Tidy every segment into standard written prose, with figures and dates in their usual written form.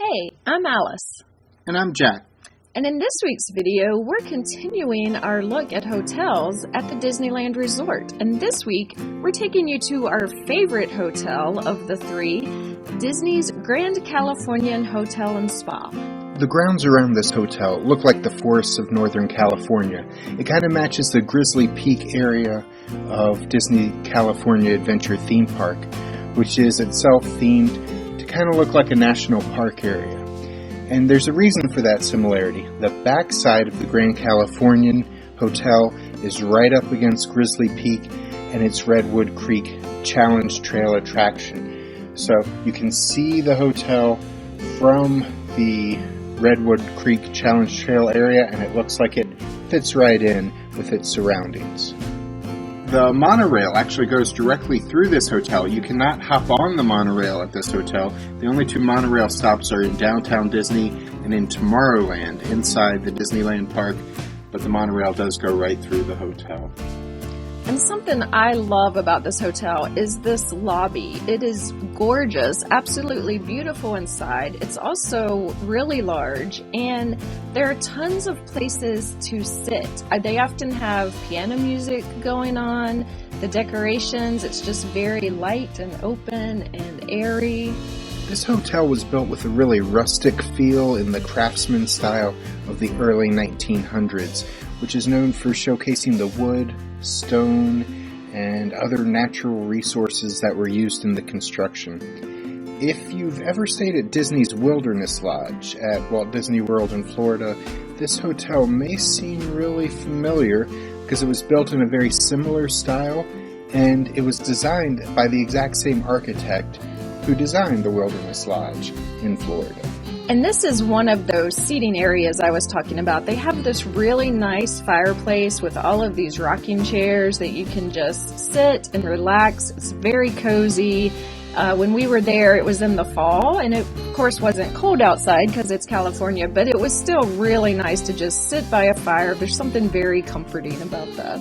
Hey, I'm Alice. And I'm Jack. And in this week's video, we're continuing our look at hotels at the Disneyland Resort. And this week, we're taking you to our favorite hotel of the three, Disney's Grand Californian Hotel and Spa. The grounds around this hotel look like the forests of Northern California. It kind of matches the Grizzly Peak area of Disney California Adventure Theme Park, which is itself themed to kind of look like a national park area. And there's a reason for that similarity. The back side of the Grand Californian Hotel is right up against Grizzly Peak and its Redwood Creek Challenge Trail attraction. So you can see the hotel from the Redwood Creek Challenge Trail area, and it looks like it fits right in with its surroundings. The monorail actually goes directly through this hotel. You cannot hop on the monorail at this hotel. The only two monorail stops are in downtown Disney and in Tomorrowland inside the Disneyland park, but the monorail does go right through the hotel. And something I love about this hotel is this lobby. It is gorgeous, absolutely beautiful inside. It's also really large, and there are tons of places to sit. They often have piano music going on, the decorations, it's just very light and open and airy. This hotel was built with a really rustic feel in the craftsman style of the early 1900s, which is known for showcasing the wood, stone, and other natural resources that were used in the construction. If you've ever stayed at Disney's Wilderness Lodge at Walt Disney World in Florida, this hotel may seem really familiar because it was built in a very similar style, and it was designed by the exact same architect who designed the Wilderness Lodge in Florida. And this is one of those seating areas I was talking about. They have this really nice fireplace with all of these rocking chairs that you can just sit and relax. It's very cozy. When we were there, it was in the fall, and it, of course, wasn't cold outside because it's California, but it was still really nice to just sit by a fire. There's something very comforting about that.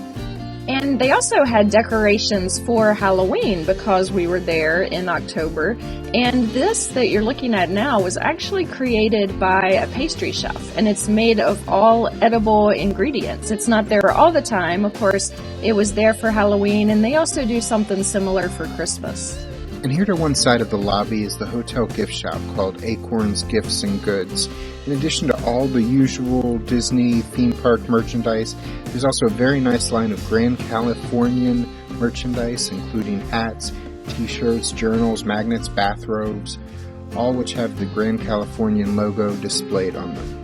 And they also had decorations for Halloween because we were there in October. And this that you're looking at now was actually created by a pastry chef, and it's made of all edible ingredients. It's not there all the time. Of course, it was there for Halloween, and they also do something similar for Christmas. And here to one side of the lobby is the hotel gift shop called Acorn's Gifts and Goods. In addition to all the usual Disney theme park merchandise, there's also a very nice line of Grand Californian merchandise, including hats, t-shirts, journals, magnets, bathrobes, all which have the Grand Californian logo displayed on them.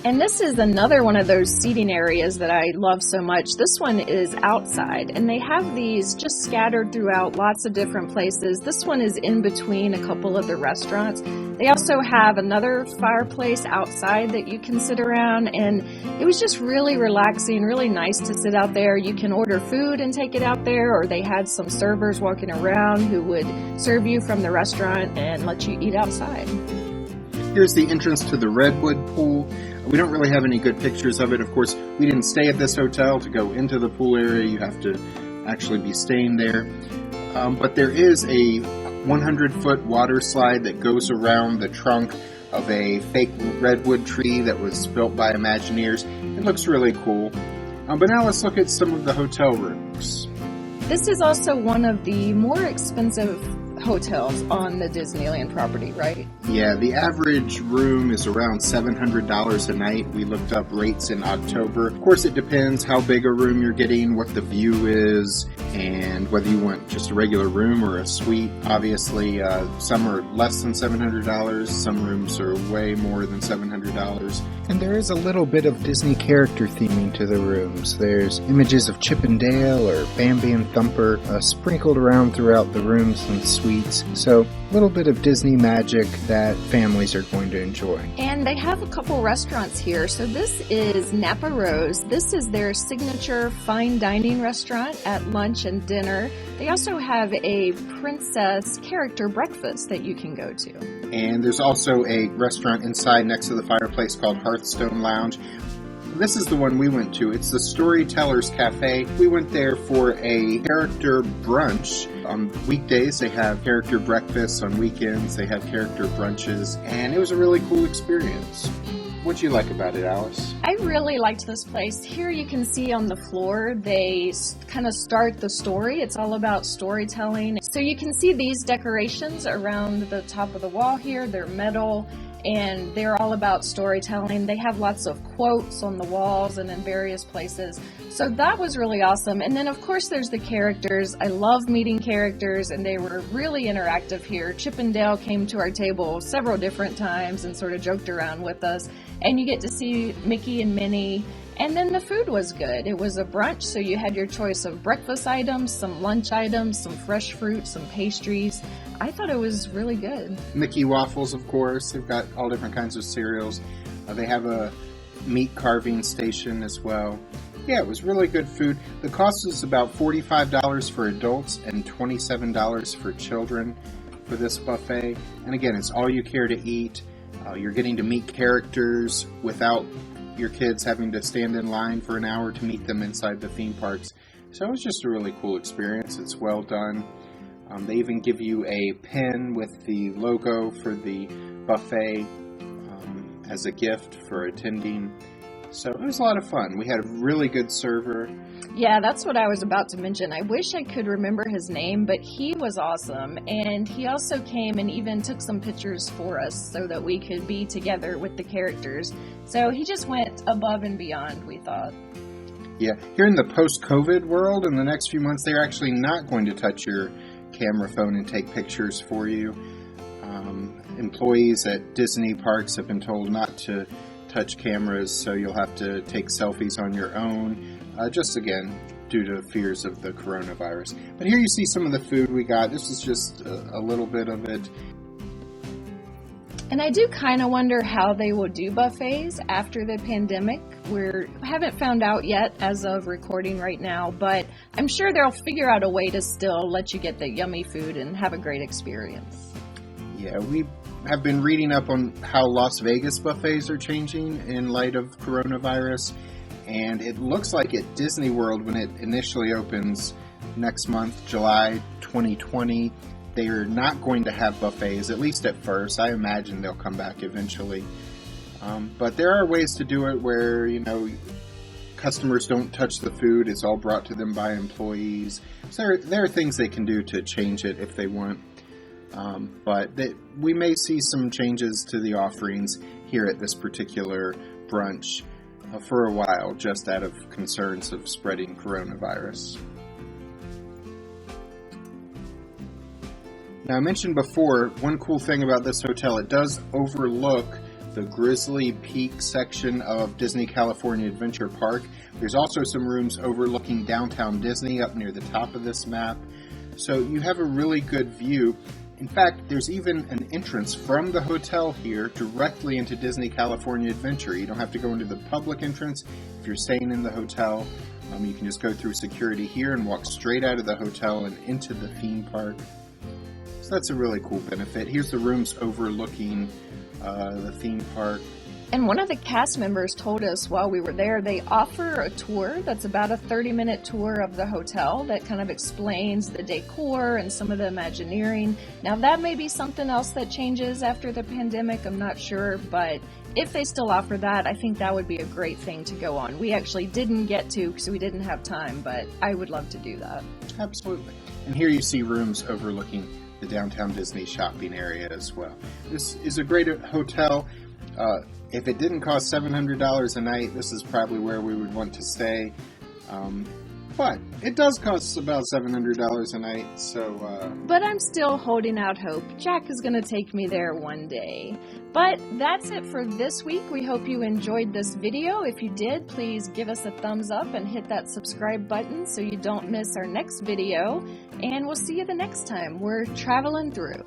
And this is another one of those seating areas that I love so much. This one is outside, and they have these just scattered throughout lots of different places. This one is in between a couple of the restaurants. They also have another fireplace outside that you can sit around, and it was just really relaxing, really nice to sit out there. You can order food and take it out there, or they had some servers walking around who would serve you from the restaurant and let you eat outside. Here's the entrance to the Redwood Pool. We don't really have any good pictures of it. Of course, we didn't stay at this hotel to go into the pool area. You have to actually be staying there. But there is a 100-foot water slide that goes around the trunk of a fake redwood tree that was built by Imagineers. It looks really cool. But now let's look at some of the hotel rooms. This is also one of the more expensive hotels on the Disneyland property, right? Yeah, the average room is around $700 a night. We looked up rates in October. Of course, it depends how big a room you're getting, what the view is, and whether you want just a regular room or a suite. Obviously, some are less than $700. Some rooms are way more than $700. And there is a little bit of Disney character theming to the rooms. There's images of Chip and Dale or Bambi and Thumper sprinkled around throughout the rooms and suites. So a little bit of Disney magic that families are going to enjoy. And they have a couple restaurants here. So this is Napa Rose. This is their signature fine dining restaurant at lunch and dinner. They also have a princess character breakfast that you can go to. And there's also a restaurant inside next to the fireplace called Hearthstone Lounge. This is the one we went to. It's the Storytellers Cafe. We went there for a character brunch. On weekdays, they have character breakfasts. On weekends, they have character brunches. And it was a really cool experience. What'd you like about it, Alice? I really liked this place. Here you can see on the floor, they kind of start the story. It's all about storytelling. So you can see these decorations around the top of the wall here. They're metal, and they're all about storytelling. They have lots of quotes on the walls and in various places. So that was really awesome. And then, of course, there's the characters. I love meeting characters, and they were really interactive here. Chip and Dale came to our table several different times and sort of joked around with us. And you get to see Mickey and Minnie. And then the food was good. It was a brunch, so you had your choice of breakfast items, some lunch items, some fresh fruit, some pastries. I thought it was really good. Mickey waffles, of course. They've got all different kinds of cereals. They have a meat carving station as well. Yeah, it was really good food. The cost was about $45 for adults and $27 for children for this buffet. And again, it's all you care to eat. You're getting to meet characters without your kids having to stand in line for an hour to meet them inside the theme parks. So it was just a really cool experience. It's well done. They even give you a pin with the logo for the buffet as a gift for attending. So it was a lot of fun. We had a really good server. Yeah, that's what I was about to mention. I wish I could remember his name, but he was awesome. And he also came and even took some pictures for us so that we could be together with the characters. So he just went above and beyond, we thought. Yeah, here in the post-COVID world, in the next few months, they're actually not going to touch your camera phone and take pictures for you. Employees at Disney parks have been told not to touch cameras, so you'll have to take selfies on your own, just again due to fears of the coronavirus. But here you see some of the food we got. This is just a little bit of it. And I do kind of wonder how they will do buffets after the pandemic. We haven't found out yet as of recording right now, but I'm sure they'll figure out a way to still let you get the yummy food and have a great experience. Yeah, we have been reading up on how Las Vegas buffets are changing in light of coronavirus, and it looks like at Disney World, when it initially opens next month, July 2020, they are not going to have buffets, at least at first. I imagine they'll come back eventually. But there are ways to do it where, customers don't touch the food. It's all brought to them by employees. So there are things they can do to change it if they want. But we may see some changes to the offerings here at this particular brunch for a while, just out of concerns of spreading coronavirus. Now, I mentioned before, one cool thing about this hotel, it does overlook the Grizzly Peak section of Disney California Adventure Park. There's also some rooms overlooking downtown Disney up near the top of this map. So you have a really good view. In fact, there's even an entrance from the hotel here directly into Disney California Adventure. You don't have to go into the public entrance if you're staying in the hotel. You can just go through security here and walk straight out of the hotel and into the theme park. So that's a really cool benefit. Here's the rooms overlooking the theme park. And one of the cast members told us while we were there, they offer a tour that's about a 30-minute tour of the hotel that kind of explains the decor and some of the Imagineering. Now, that may be something else that changes after the pandemic. I'm not sure, but if they still offer that, I think that would be a great thing to go on. We actually didn't get to because we didn't have time, but I would love to do that. Absolutely. And here you see rooms overlooking the downtown Disney shopping area as well. This is a great hotel. If it didn't cost $700 a night, this is probably where we would want to stay. But it does cost about $700 a night, so... But I'm still holding out hope. Jack is going to take me there one day. But that's it for this week. We hope you enjoyed this video. If you did, please give us a thumbs up and hit that subscribe button so you don't miss our next video. And we'll see you the next time. We're traveling through.